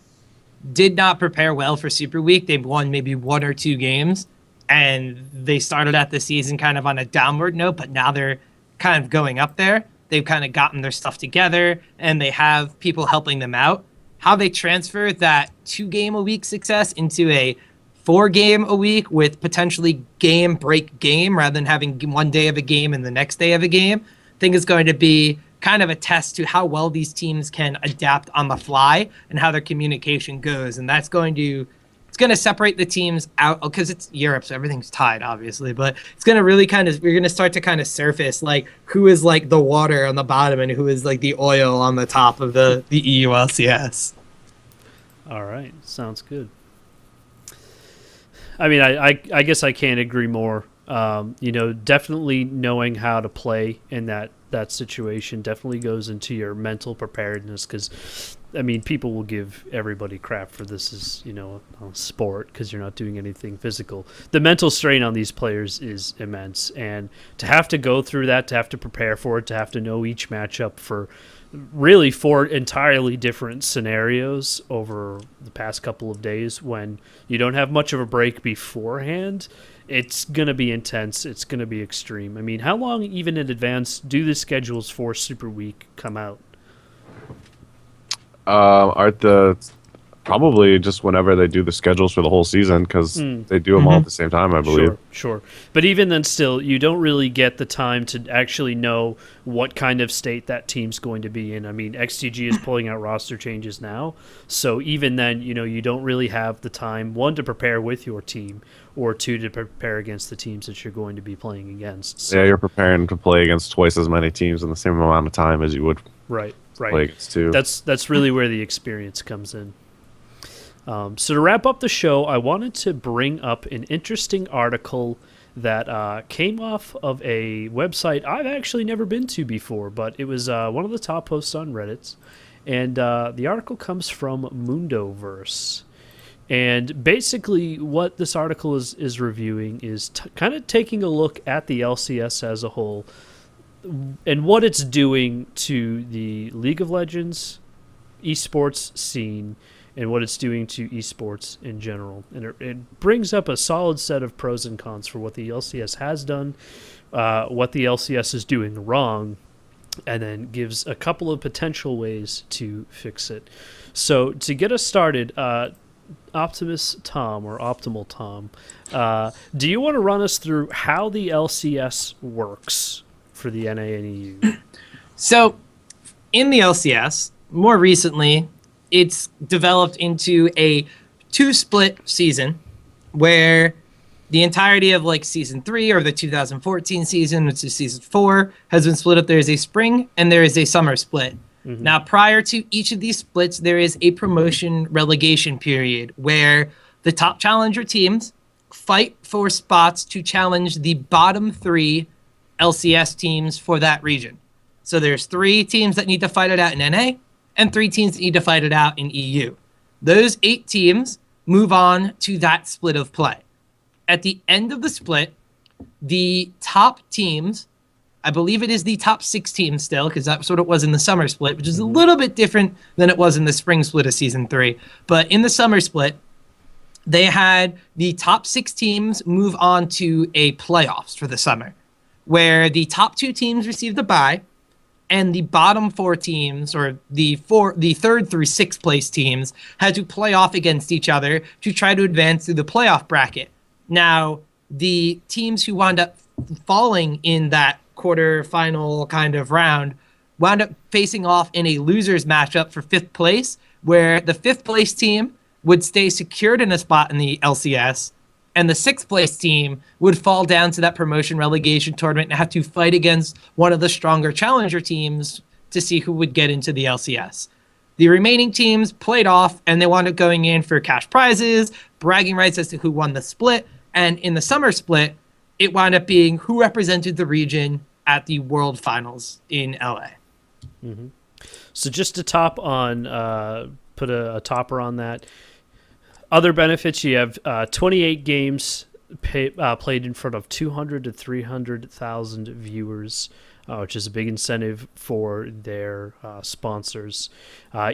did not prepare well for Super Week. They've won maybe 1 or 2 games, and they started at the season kind of on a downward note, but now they're kind of going up there. They've kind of gotten their stuff together, and they have people helping them out. How they transfer that 2-game-a-week success into a 4-game-a-week with potentially game break game rather than having one day of a game and the next day of a game, I think is going to be kind of a test to how well these teams can adapt on the fly and how their communication goes. And that's going to separate the teams out because it's Europe, so everything's tied, obviously. But it's going to really we're going to start to kind of surface like who is like the water on the bottom and who is like the oil on the top of the EU LCS. All right, sounds good. I mean, I guess I can't agree more. Definitely knowing how to play in that situation definitely goes into your mental preparedness because, I mean, people will give everybody crap for this as, a sport because you're not doing anything physical. The mental strain on these players is immense, and to have to go through that, to have to prepare for it, to have to know each matchup for really 4 entirely different scenarios over the past couple of days when you don't have much of a break beforehand, it's going to be intense. It's going to be extreme. I mean, how long even in advance do the schedules for Super Week come out? Probably just whenever they do the schedules for the whole season because they do them all at the same time, I believe. Sure. But even then still, you don't really get the time to actually know what kind of state that team's going to be in. I mean, XTG is pulling out roster changes now. So even then, you don't really have the time, 1, to prepare with your team, or 2, to prepare against the teams that you're going to be playing against. So, yeah, you're preparing to play against twice as many teams in the same amount of time as you would play against 2. That's really where the experience comes in. So to wrap up the show, I wanted to bring up an interesting article that came off of a website I've actually never been to before, but it was one of the top posts on Reddit. And the article comes from Mundoverse. And basically what this article is reviewing is kind of taking a look at the LCS as a whole and what it's doing to the League of Legends esports scene and what it's doing to esports in general. And it brings up a solid set of pros and cons for what the LCS has done, what the LCS is doing wrong, and then gives a couple of potential ways to fix it. So to get us started, Optimus Tom, or Optimal Tom, do you want to run us through how the LCS works for the NA and EU? So in the LCS, more recently, it's developed into a 2-split season where the entirety of like season 3 or the 2014 season, which is season 4, has been split up. There is a spring and there is a summer split. Mm-hmm. Now, prior to each of these splits, there is a promotion relegation period where the top challenger teams fight for spots to challenge the bottom 3 LCS teams for that region. So there's 3 teams that need to fight it out in NA, and 3 teams that need to fight it out in EU. Those 8 teams move on to that split of play. At the end of the split, the top teams, I believe it is the top 6 teams still, because that's what it was in the summer split, which is a little bit different than it was in the spring split of season 3. But in the summer split, they had the top 6 teams move on to a playoffs for the summer, where the top 2 teams received a bye, and the bottom 4 teams, or the 3rd through 6th place teams, had to play off against each other to try to advance through the playoff bracket. Now, the teams who wound up falling in that quarterfinal kind of round wound up facing off in a losers matchup for 5th place, where the 5th place team would stay secured in a spot in the LCS, and the 6th place team would fall down to that promotion relegation tournament and have to fight against one of the stronger challenger teams to see who would get into the LCS. The remaining teams played off, and they wound up going in for cash prizes, bragging rights as to who won the split. And in the summer split, it wound up being who represented the region at the World Finals in LA. Mm-hmm. So just to top on, put a topper on that. Other benefits, you have 28 games played in front of 200 to 300,000 viewers, which is a big incentive for their sponsors.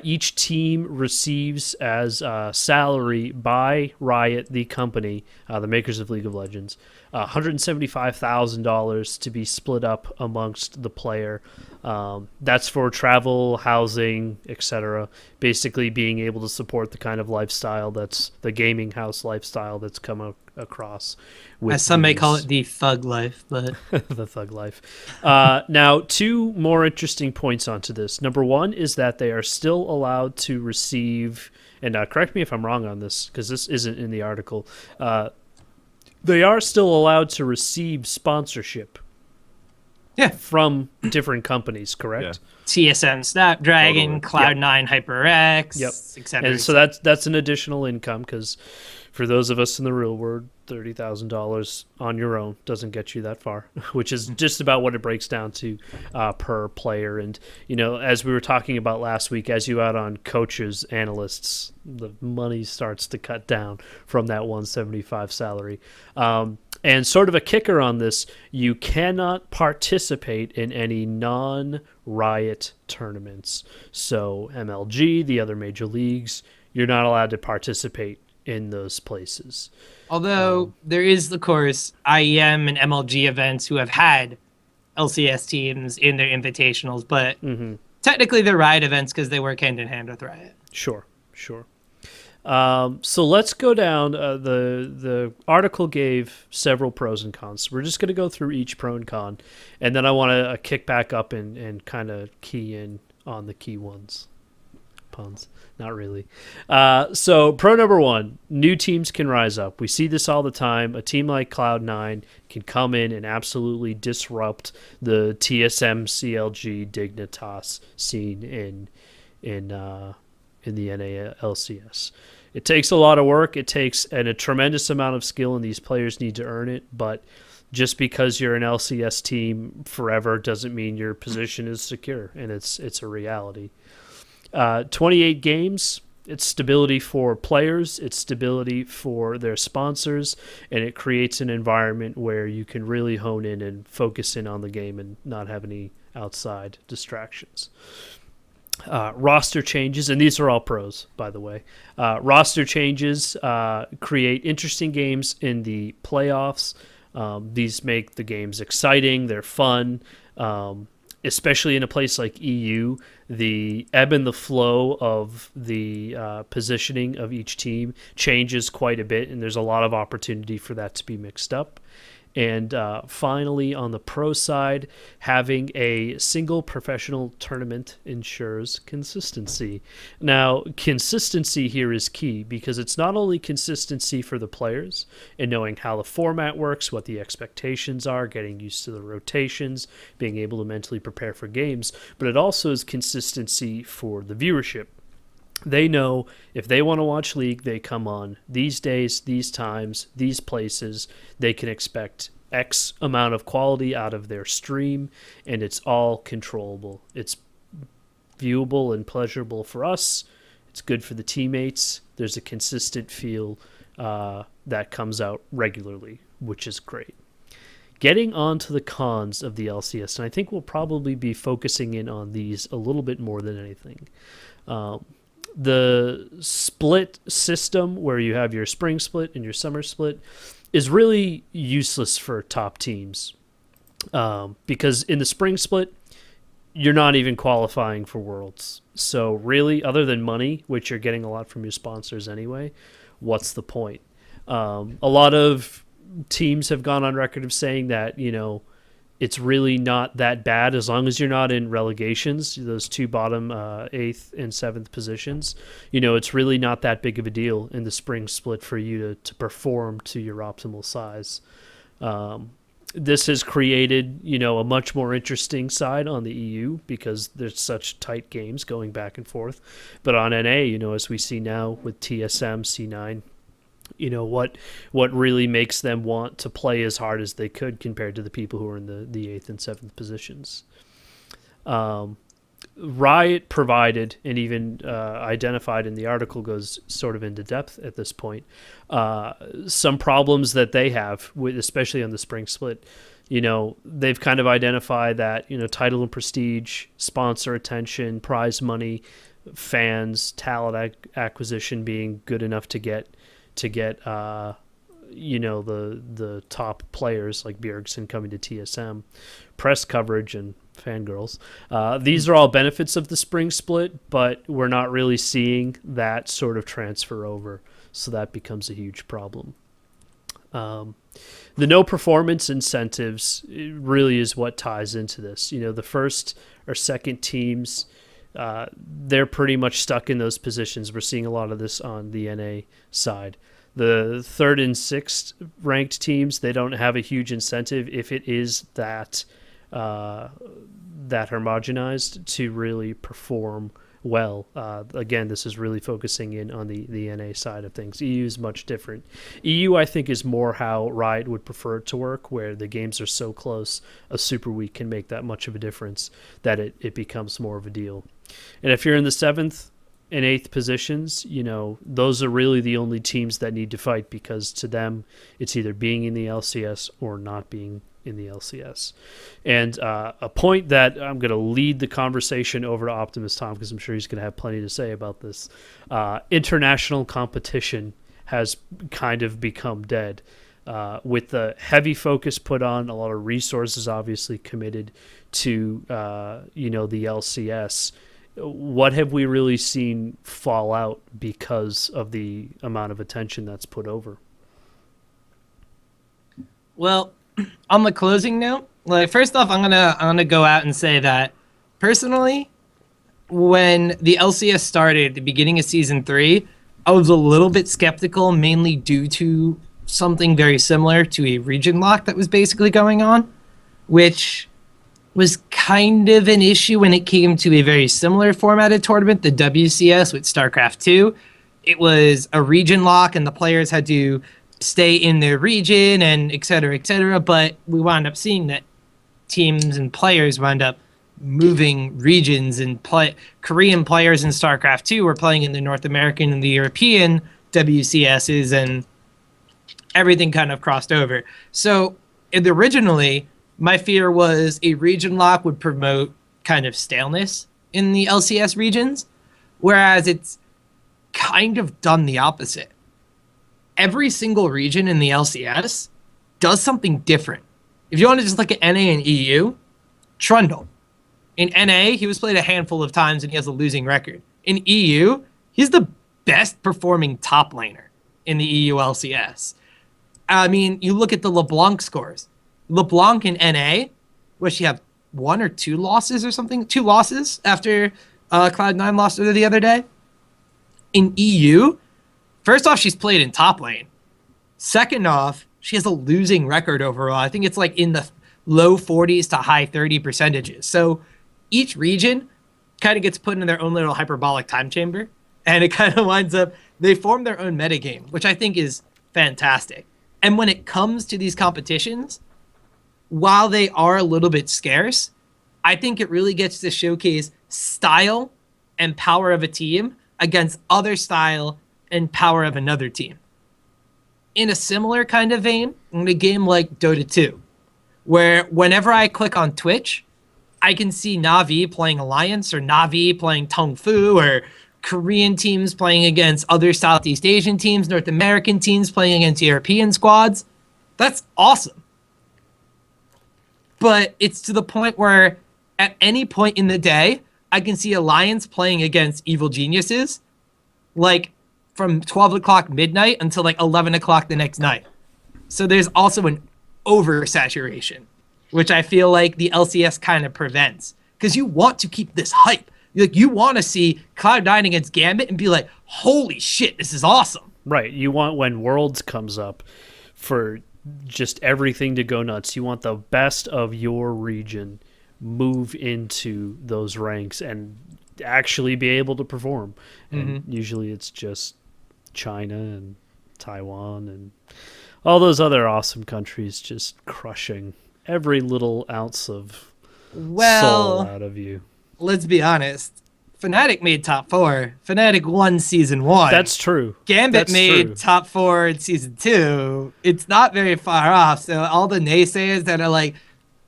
Each team receives as salary by Riot, the company, the makers of League of Legends, $175,000 to be split up amongst the player. That's for travel, housing, etc. Basically being able to support the kind of lifestyle that's the gaming house lifestyle that's come across. As some may call it the thug life, but the thug life. Now, two more interesting points onto this. Number one is that they are still allowed to receive, and correct me if I'm wrong on this, because this isn't in the article. They are still allowed to receive sponsorship. Yeah, from different companies, correct? Yeah. TSM Snapdragon, Totally. Cloud9 HyperX, Yep. etc. And so that's an additional income, because for those of us in the real world, $30,000 on your own doesn't get you that far, which is just about what it breaks down to per player. And, as we were talking about last week, as you add on coaches, analysts, the money starts to cut down from that 175 salary. And sort of a kicker on this, you cannot participate in any non-Riot tournaments. So MLG, the other major leagues, you're not allowed to participate in those places. Although there is, of course, IEM and MLG events who have had LCS teams in their invitationals, but technically they're Riot events because they work hand in hand with Riot. Sure. So let's go down. The article gave several pros and cons. We're just going to go through each pro and con, and then I want to kick back up and kind of key in on the key ones. Puns. Not really. So pro number one, new teams can rise up. We see this all the time. A team like Cloud9 can come in and absolutely disrupt the TSM CLG Dignitas scene in the NA LCS. It takes a lot of work. It takes a tremendous amount of skill, and these players need to earn it. But just because you're an LCS team forever doesn't mean your position is secure, and it's a reality. 28 games, it's stability for players, it's stability for their sponsors, and it creates an environment where you can really hone in and focus in on the game and not have any outside distractions. Roster changes, and these are all pros, by the way. Roster changes create interesting games in the playoffs. These make the games exciting, they're fun. Especially in a place like EU, the ebb and the flow of the positioning of each team changes quite a bit, and there's a lot of opportunity for that to be mixed up. And finally, on the pro side, having a single professional tournament ensures consistency. Now, consistency here is key because it's not only consistency for the players and knowing how the format works, what the expectations are, getting used to the rotations, being able to mentally prepare for games, but it also is consistency for the viewership. They know if they want to watch League, they come on these days, these times, these places. They can expect X amount of quality out of their stream, and it's all controllable. It's viewable and pleasurable for us. It's good for the teammates. There's a consistent feel that comes out regularly, which is great. Getting on to the cons of the LCS, and I think we'll probably be focusing in on these a little bit more than anything. The split system where you have your spring split and your summer split is really useless for top teams because in the spring split, you're not even qualifying for Worlds. So really, other than money, which you're getting a lot from your sponsors anyway, what's the point? A lot of teams have gone on record of saying that, it's really not that bad as long as you're not in relegations, those two bottom 8th and 7th positions. It's really not that big of a deal in the spring split for you to perform to your optimal size. This has created, a much more interesting side on the EU because there's such tight games going back and forth. But on NA, as we see now with TSM, C9, what really makes them want to play as hard as they could compared to the people who are in the 8th and 7th positions. Riot provided and even identified in the article, goes sort of into depth at this point, some problems that they have, especially on the spring split. They've kind of identified that, title and prestige, sponsor attention, prize money, fans, talent acquisition being good enough to get the top players like Bjergsen coming to TSM, press coverage and fangirls. These are all benefits of the spring split, but we're not really seeing that sort of transfer over, so that becomes a huge problem. The no performance incentives really is what ties into this. The first or second teams, they're pretty much stuck in those positions. We're seeing a lot of this on the NA side. The third and sixth ranked teams, they don't have a huge incentive if it is that homogenized to really perform well. Again, this is really focusing in on the NA side of things. EU is much different. EU, I think, is more how Riot would prefer it to work, where the games are so close, a super week can make that much of a difference that it becomes more of a deal. And if you're in the 7th and 8th positions, those are really the only teams that need to fight, because to them, it's either being in the LCS or not being in the LCS. And a point that I'm going to lead the conversation over to Optimus Tom, because I'm sure he's going to have plenty to say about this. International competition has kind of become dead. With the heavy focus put on, a lot of resources obviously committed to, the LCS. What have we really seen fall out because of the amount of attention that's put over? Well, on the closing note, first off, I'm gonna go out and say that personally, when the LCS started at the beginning of season 3, I was a little bit skeptical, mainly due to something very similar to a region lock that was basically going on, which was kind of an issue when it came to a very similar formatted tournament, the WCS with StarCraft 2. It was a region lock, and the players had to stay in their region and et cetera, but we wound up seeing that teams and players wound up moving regions, and Korean players in StarCraft 2 were playing in the North American and the European WCSs, and everything kind of crossed over. So originally, my fear was a region lock would promote kind of staleness in the LCS regions, whereas it's kind of done the opposite. Every single region in the LCS does something different. If you want to just look at NA and EU, Trundle. In NA, he was played a handful of times and he has a losing record. In EU, he's the best performing top laner in the EU LCS. I mean, you look at the LeBlanc scores. LeBlanc in NA, where she had 1 or 2 losses or something, 2 losses after Cloud9 lost her the other day. In EU, first off, she's played in top lane. Second off, she has a losing record overall. I think it's like in the low 40s to high 30 percentages. So each region kind of gets put in their own little hyperbolic time chamber, and it kind of winds up, they form their own metagame, which I think is fantastic. And when it comes to these competitions, while they are a little bit scarce, I think it really gets to showcase style and power of a team against other style and power of another team. In a similar kind of vein, in a game like Dota 2, where whenever I click on Twitch, I can see Na'Vi playing Alliance, or Na'Vi playing Tung Fu, or Korean teams playing against other Southeast Asian teams, North American teams playing against European squads. That's awesome. But it's to the point where at any point in the day, I can see Alliance playing against Evil Geniuses, like from 12 o'clock midnight until like 11 o'clock the next night. So there's also an oversaturation, which I feel like the LCS kind of prevents, because you want to keep this hype. Like, you want to see Cloud9 against Gambit and be like, holy shit, this is awesome. Right. You want, when Worlds comes up, for just everything to go nuts. You want the best of your region move into those ranks and actually be able to perform. And usually it's just China and Taiwan and all those other awesome countries just crushing every little ounce of soul out of you. Let's be honest. Fnatic made top 4. Fnatic won season 1. That's true. Gambit made top 4 in season 2. It's not very far off. So all the naysayers that are like,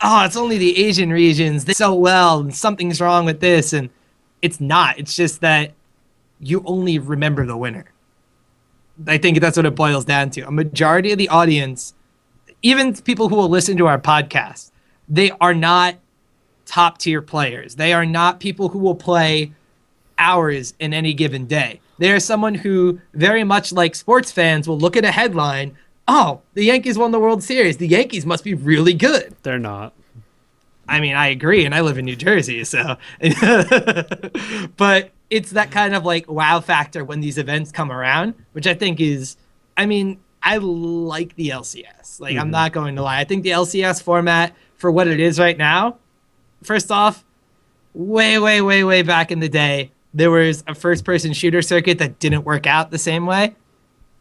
oh, it's only the Asian regions. They do so well and something's wrong with this. And it's not. It's just that you only remember the winner. I think that's what it boils down to. A majority of the audience, even people who will listen to our podcast, they are not top tier players. They are not people who will play hours in any given day. They are someone who, very much like sports fans, will look at a headline, oh, the Yankees won the World Series. The Yankees must be really good. They're not. I mean, I agree, and I live in New Jersey, so. But it's that kind of like wow factor when these events come around, which I think is, I mean, I like the LCS. Like, I'm not going to lie. I think the LCS format, for what it is right now, first off, way back in the day, there was a first-person shooter circuit that didn't work out the same way.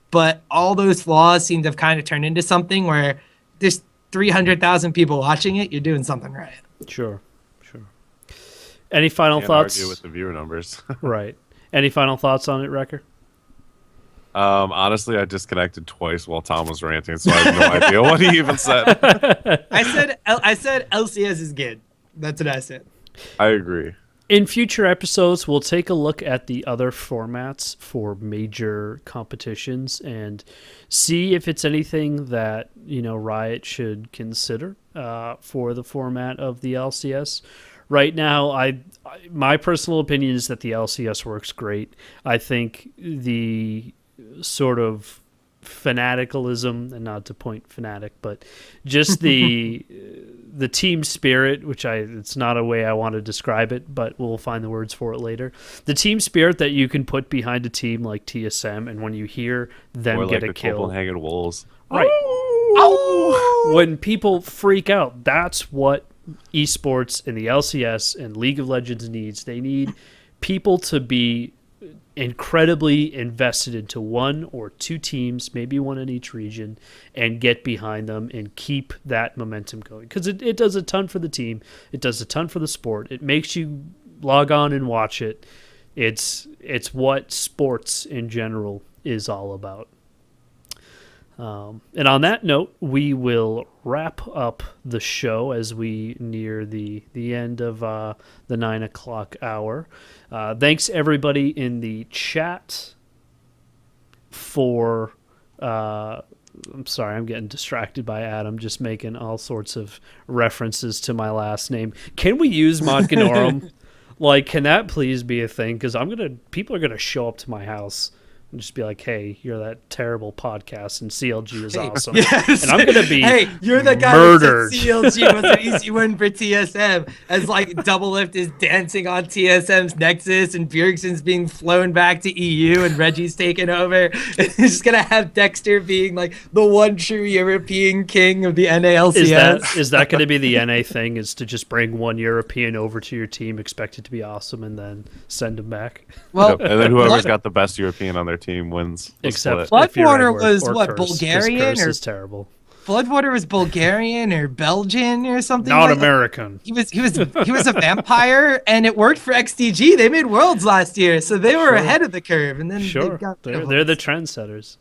But all those flaws seem to have kind of turned into something where there's 300,000 people watching it. You're doing something right. Sure. Any final thoughts? Argue with the viewer numbers. Right. Any final thoughts on it, Wrecker? Honestly, I disconnected twice while Tom was ranting, so I have no idea what he even said. I said LCS is good. That's what I said. I agree. In future episodes, we'll take a look at the other formats for major competitions and see if it's anything that, Riot should consider for the format of the LCS. Right now, my personal opinion is that the LCS works great. I think the sort of fanaticalism, and not to point fanatic, but just the team spirit, which it's not a way I want to describe it, but we'll find the words for it later. The team spirit that you can put behind a team like TSM, and when you hear them or get like a the kill, Copenhagen Wolves, right? Oh! When people freak out, that's what eSports and the LCS and League of Legends needs. They need people to be incredibly invested into one or two teams, maybe one in each region, and get behind them and keep that momentum going. Because it does a ton for the team. It does a ton for the sport. It makes you log on and watch it. It's what sports in general is all about. And on that note, we will wrap up the show as we near the end of the 9 o'clock hour. Thanks everybody in the chat for I'm sorry, I'm getting distracted by Adam just making all sorts of references to my last name. Can we use Modganorum? Like, can that please be a thing? Because people are gonna show up to my house and just be like, hey, you're that terrible podcast and CLG is awesome. Yes. And I'm going to be hey, you're the guy murdered. That said CLG was an easy win for TSM as like Double Lift is dancing on TSM's Nexus and Bjergsen's being flown back to EU and Reggie's taken over. It's just going to have Dexter being like the one true European king of the NALCS. Is that going to be the NA thing, is to just bring one European over to your team, expect it to be awesome, and then send them back? Well, and then whoever's got the best European on their team wins. Except Floodwater was or what, Curse, Bulgarian Curse or is terrible. Floodwater was Bulgarian or Belgian or something. Not like American. He was a vampire, and it worked for XDG. They made Worlds last year, so they were ahead of the curve. And then they're the trendsetters.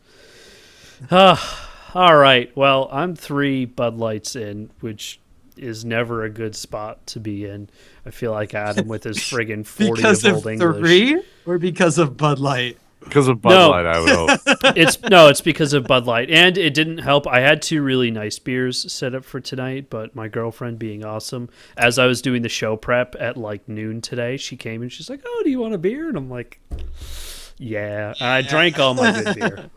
All right. Well, I'm 3 Bud Lights in, which is never a good spot to be in. I feel like Adam with his friggin' 40 because of Old of English. 3 or because of Bud Light? Because of Bud Light, I would hope. It's because of Bud Light, and it didn't help. I had 2 really nice beers set up for tonight, but my girlfriend, being awesome, as I was doing the show prep at like noon today, she came and she's like, "Oh, do you want a beer?" And I'm like, "Yeah." And I drank all my good beer.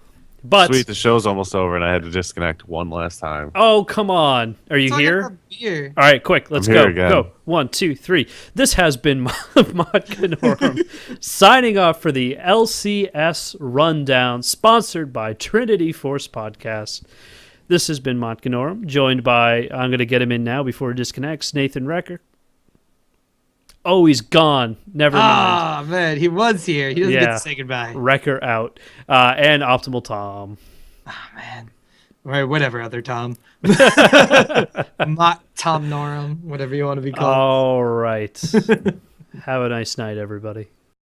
But sweet, the show's almost over, and I had to disconnect one last time. Oh, come on. Are you here? All right, quick. Let's go. Go. 1, 2, 3. This has been Modganorum signing off for the LCS Rundown, sponsored by Trinity Force Podcast. This has been Montganorum, joined by, I'm going to get him in now before he disconnects, Nathan Recker. Oh, he's gone. Never mind. Ah, man, he was here. He doesn't get Yeah. to say goodbye. Wrecker out. And Optimal Tom. Ah, man. Or whatever, other Tom. Mott Tom Norum, whatever you want to be called. All right. Have a nice night, everybody.